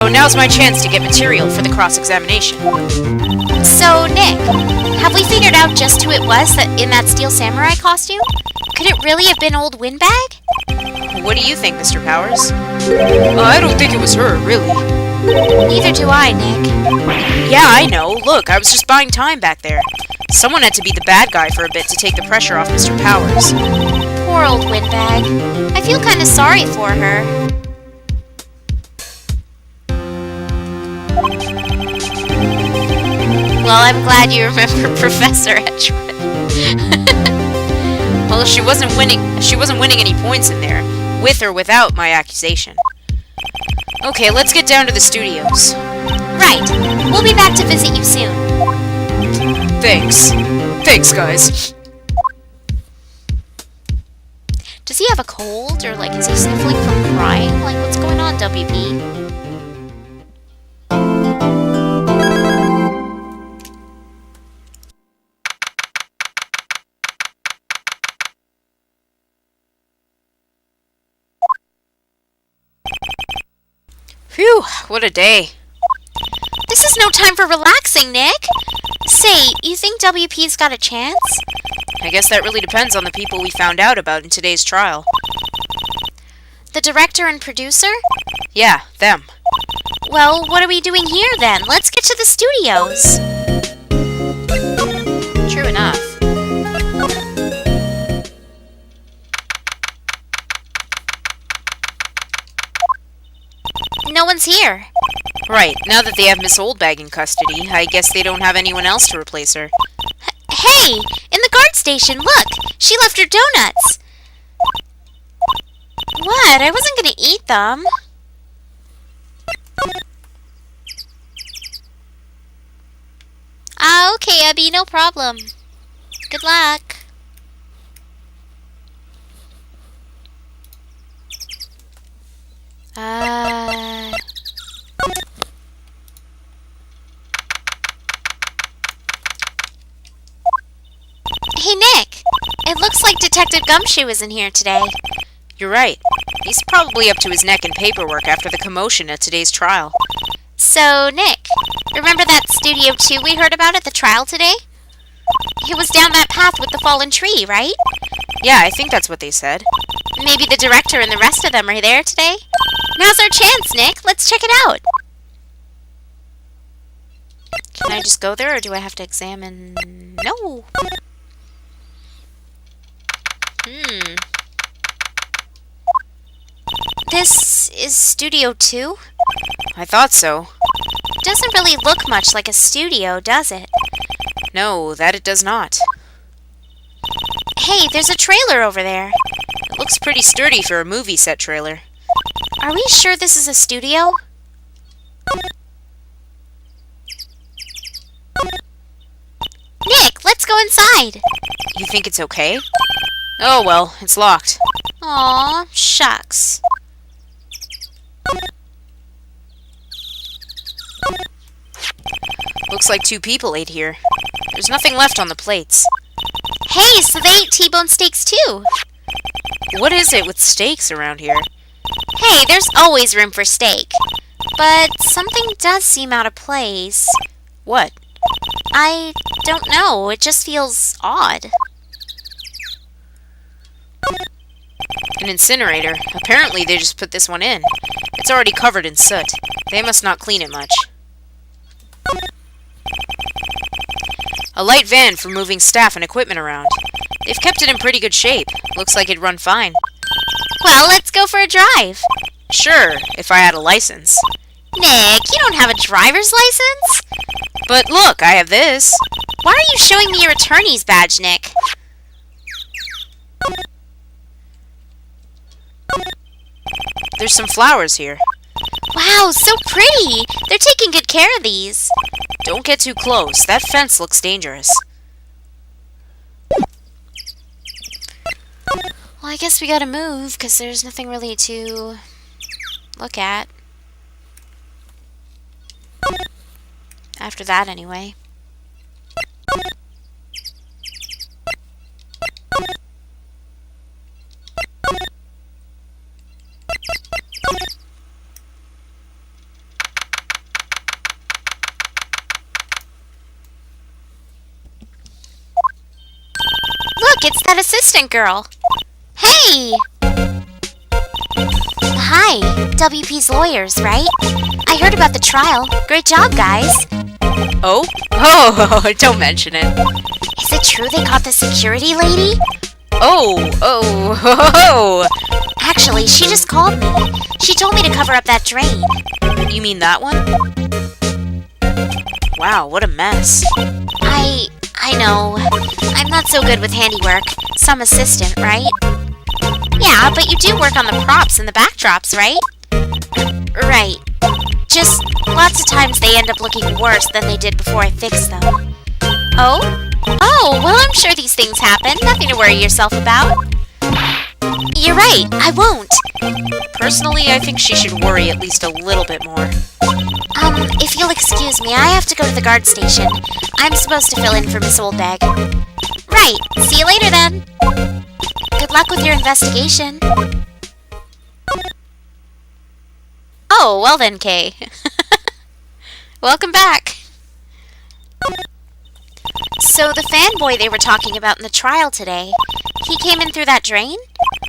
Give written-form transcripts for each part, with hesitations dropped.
now's my chance to get material for the cross-examination. So, Nick, have we figured out just who it was in that Steel Samurai costume? Could it really have been old Windbag? What do you think, Mr. Powers? I don't think it was her, really. Neither do I, Nick. Yeah, I know. Look, I was just buying time back there. Someone had to be the bad guy for a bit to take the pressure off Mr. Powers. Poor old Windbag. I feel kind of sorry for her. Well, I'm glad you remember Professor Edgewood. Well, she wasn't winning any points in there, with or without my accusation. Okay, let's get down to the studios. Right. We'll be back to visit you soon. Thanks. Thanks, guys. Does he have a cold, or is he sniffling from crying? What's going on, WP? Phew, what a day. This is no time for relaxing, Nick. Say, you think WP's got a chance? I guess that really depends on the people we found out about in today's trial. The director and producer? Yeah, them. Well, what are we doing here then? Let's get to the studios. True enough. No one's here. Right, now that they have Miss Oldbag in custody, I guess they don't have anyone else to replace her. Hey! In the guard station, look! She left her donuts! What? I wasn't gonna eat them. Okay, Abby, no problem. Good luck. Hey, Nick! It looks like Detective Gumshoe isn't here today. You're right. He's probably up to his neck in paperwork after the commotion at today's trial. So, Nick, remember that Studio 2 we heard about at the trial today? It was down that path with the fallen tree, right? Yeah, I think that's what they said. Maybe the director and the rest of them are there today? Now's our chance, Nick. Let's check it out. Can I just go there, or do I have to examine? No. This is Studio 2? I thought so. Doesn't really look much like a studio, does it? No, that it does not. Hey, there's a trailer over there. It looks pretty sturdy for a movie set trailer. Are we sure this is a studio? Nick, let's go inside. You think it's okay? Oh well, it's locked. Aw, shucks. Looks like 2 people ate here. There's nothing left on the plates. Hey, so they ate T-bone steaks too. What is it with steaks around here? Hey, there's always room for steak. But something does seem out of place. What? I don't know. It just feels odd. An incinerator. Apparently they just put this one in. It's already covered in soot. They must not clean it much. A light van for moving staff and equipment around. They've kept it in pretty good shape. Looks like it'd run fine. Well, let's go for a drive. Sure, if I had a license. Nick, you don't have a driver's license? But look, I have this. Why are you showing me your attorney's badge, Nick? There's some flowers here. Wow, so pretty! They're taking good care of these. Don't get too close. That fence looks dangerous. Well, I guess we gotta move, because there's nothing really to look at. After that, anyway. it's that assistant girl. Hey! Hi, WP's lawyers, right? I heard about the trial. Great job, guys. Oh? Oh, don't mention it. Is it true they caught the security lady? Oh. Actually, she just called me. She told me to cover up that drain. You mean that one? Wow, what a mess. I know. I'm not so good with handiwork. Some assistant, right? Yeah, but you do work on the props and the backdrops, right? Right. Just lots of times they end up looking worse than they did before I fixed them. Oh? Oh, well, I'm sure these things happen. Nothing to worry yourself about. You're right, I won't. Personally, I think she should worry at least a little bit more. If you'll excuse me, I have to go to the guard station. I'm supposed to fill in for Miss Oldbag. Right, see you later then. Good luck with your investigation. Oh, well then, Kay. Welcome back. So the fanboy they were talking about in the trial today, he came in through that drain?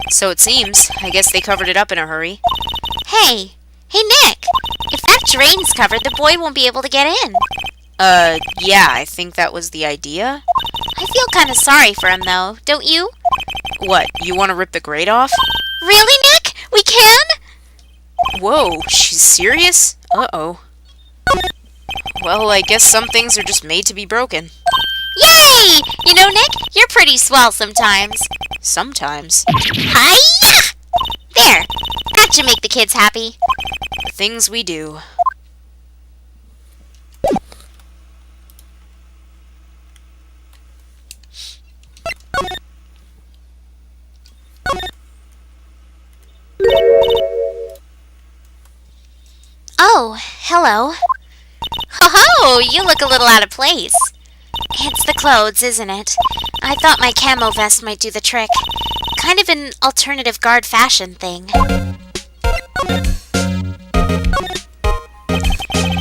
So it seems. I guess they covered it up in a hurry. Hey, Nick! If that drain's covered, the boy won't be able to get in. Yeah, I think that was the idea. I feel kind of sorry for him, though, don't you? What, you want to rip the grate off? Really, Nick? We can? Whoa, she's serious? Uh-oh. Well, I guess some things are just made to be broken. Yay! You know, Nick, you're pretty swell sometimes. Sometimes. Hi-ya! There! Gotcha, make the kids happy. The things we do. Oh, hello. Ho-ho! You look a little out of place. It's the clothes, isn't it? I thought my camo vest might do the trick. Kind of an alternative guard fashion thing.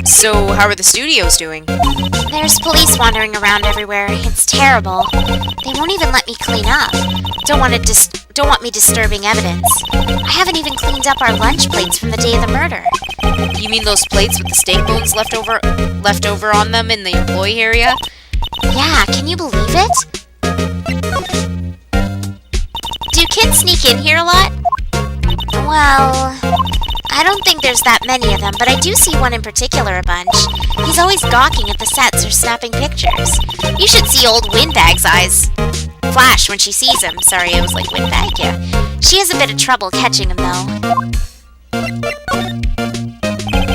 So, how are the studios doing? There's police wandering around everywhere. It's terrible. They won't even let me clean up. Don't want me disturbing evidence. I haven't even cleaned up our lunch plates from the day of the murder. You mean those plates with the steak bones left over on them in the employee area? Yeah, can you believe it? Do kids sneak in here a lot? Well, I don't think there's that many of them, but I do see one in particular a bunch. He's always gawking at the sets or snapping pictures. You should see old Windbag's eyes flash when she sees him. Sorry, I was like, Windbag, yeah. She has a bit of trouble catching him, though.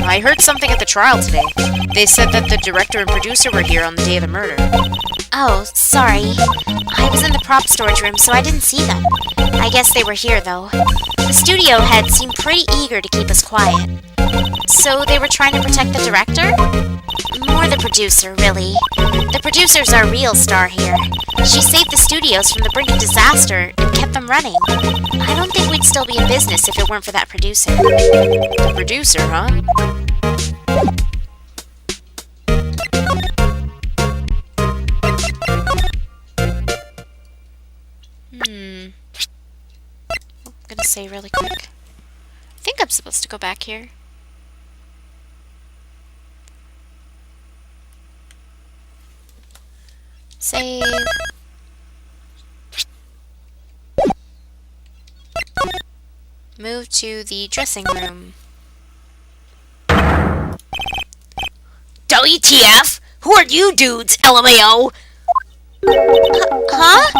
I heard something at the trial today. They said that the director and producer were here on the day of the murder. Oh, sorry. I was in the prop storage room, so I didn't see them. I guess they were here, though. The studio head seemed pretty eager to keep us quiet. So they were trying to protect the director? More the producer, really. The producer's our real star here. She saved the studios from the brink of disaster and kept them running. I don't think we'd still be in business if it weren't for that producer. The producer, huh? I'm gonna say really quick. I think I'm supposed to go back here. Save. Move to the dressing room. WTF? Who are you dudes, LMAO? Huh?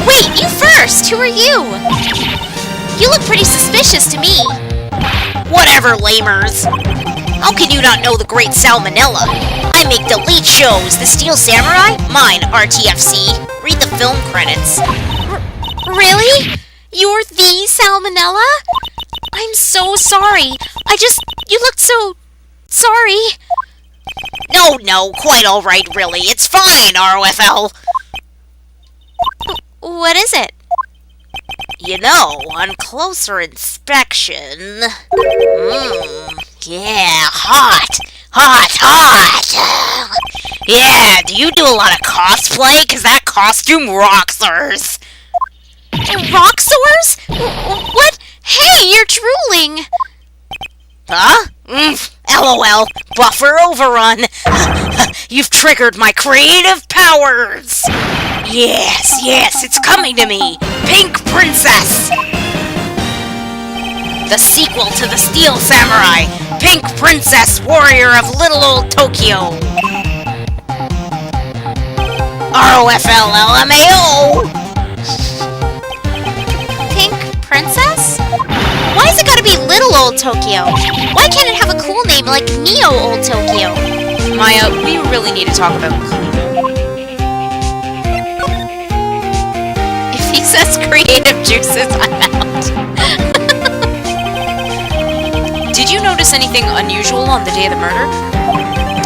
Wait, you first! Who are you? You look pretty suspicious to me. Whatever, lamers. How can you not know the great Salmonella? I make the late shows, The Steel Samurai, mine, RTFC. Read the film credits. Really? You're the Salmonella? I'm so sorry. You looked so sorry. No, quite alright, really. It's fine, ROFL. What is it? You know, on closer inspection... yeah, hot! Yeah, do you do a lot of cosplay? 'Cause that costume rocksers. Rocksaurs? What? Hey, you're drooling! Huh? LOL. Buffer overrun. You've triggered my creative powers. Yes, it's coming to me. Pink Princess. The sequel to the Steel Samurai. Pink Princess, warrior of little old Tokyo. ROFLLMAO. Pink Princess? Why has it gotta be Little Old Tokyo? Why can't it have a cool name like Neo Old Tokyo? Maya, we really need to talk about Cleaner. If he says creative juices, I'm out. Did you notice anything unusual on the day of the murder?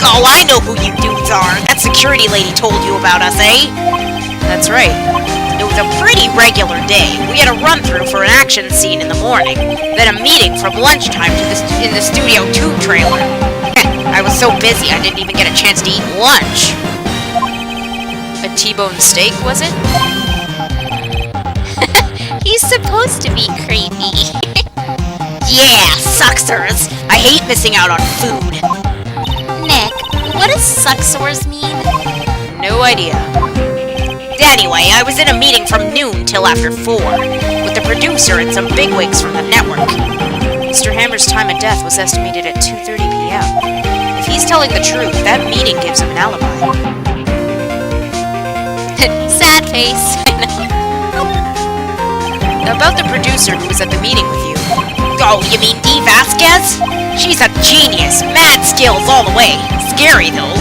Oh, I know who you dudes are. That security lady told you about us, eh? That's right. It was a pretty regular day. We had a run-through for an action scene in the morning, then a meeting from lunchtime in the Studio 2 trailer. I was so busy I didn't even get a chance to eat lunch. A T-bone steak, was it? He's supposed to be creepy. Yeah, sucksers. I hate missing out on food. Nick, what does sucksores mean? No idea. Anyway, I was in a meeting from noon till after 4, with the producer and some bigwigs from the network. Mr. Hammer's time of death was estimated at 2:30 p.m. If he's telling the truth, that meeting gives him an alibi. Sad face. About the producer who was at the meeting with you. Oh, you mean Dee Vasquez? She's a genius. Mad skills all the way. Scary, though.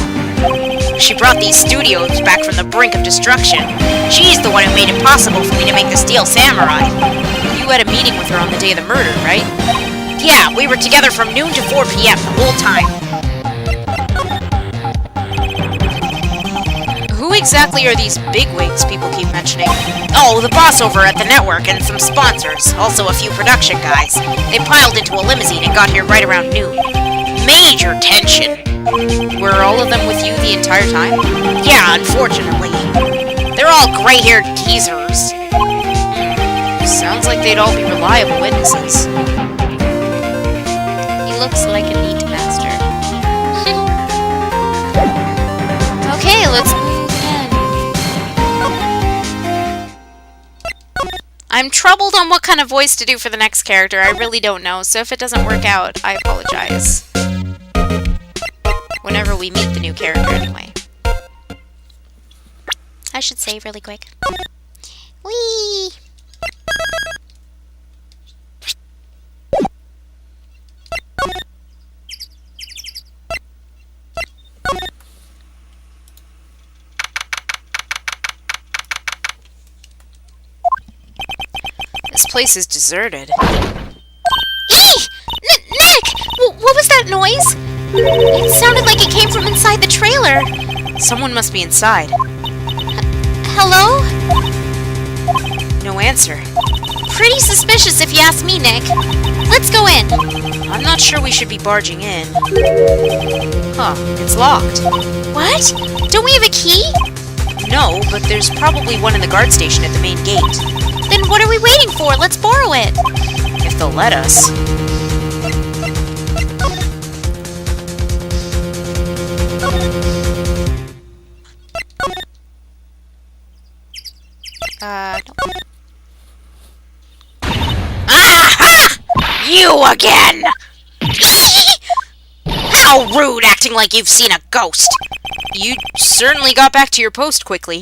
She brought these studios back from the brink of destruction. She's the one who made it possible for me to make the Steel Samurai. You had a meeting with her on the day of the murder, right? Yeah, we were together from noon to 4 p.m. the whole time. Who exactly are these bigwigs people keep mentioning? Oh, the boss over at the network and some sponsors. Also a few production guys. They piled into a limousine and got here right around noon. Major tension. Were all of them with you the entire time? Yeah, unfortunately. They're all gray-haired geezers. Sounds like they'd all be reliable witnesses. He looks like a neat master. Okay, let's move in. I'm troubled on what kind of voice to do for the next character. I really don't know, so if it doesn't work out, I apologize. Whenever we meet the new character, anyway. I should save really quick. Whee! This place is deserted. Eee! Nick! What was that noise? It sounded like it came from inside the trailer. Someone must be inside. Hello? No answer. Pretty suspicious if you ask me, Nick. Let's go in. I'm not sure we should be barging in. Huh, it's locked. What? Don't we have a key? No, but there's probably one in the guard station at the main gate. Then what are we waiting for? Let's borrow it. If they'll let us. No. Aha! You again! How rude, acting like you've seen a ghost. You certainly got back to your post quickly.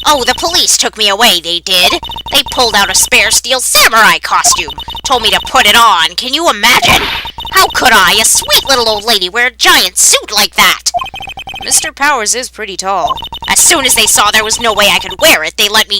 Oh, the police took me away, they did. They pulled out a spare Steel Samurai costume. Told me to put it on. Can you imagine? How could I, a sweet little old lady, wear a giant suit like that? Mr. Powers is pretty tall. As soon as they saw there was no way I could wear it, they let me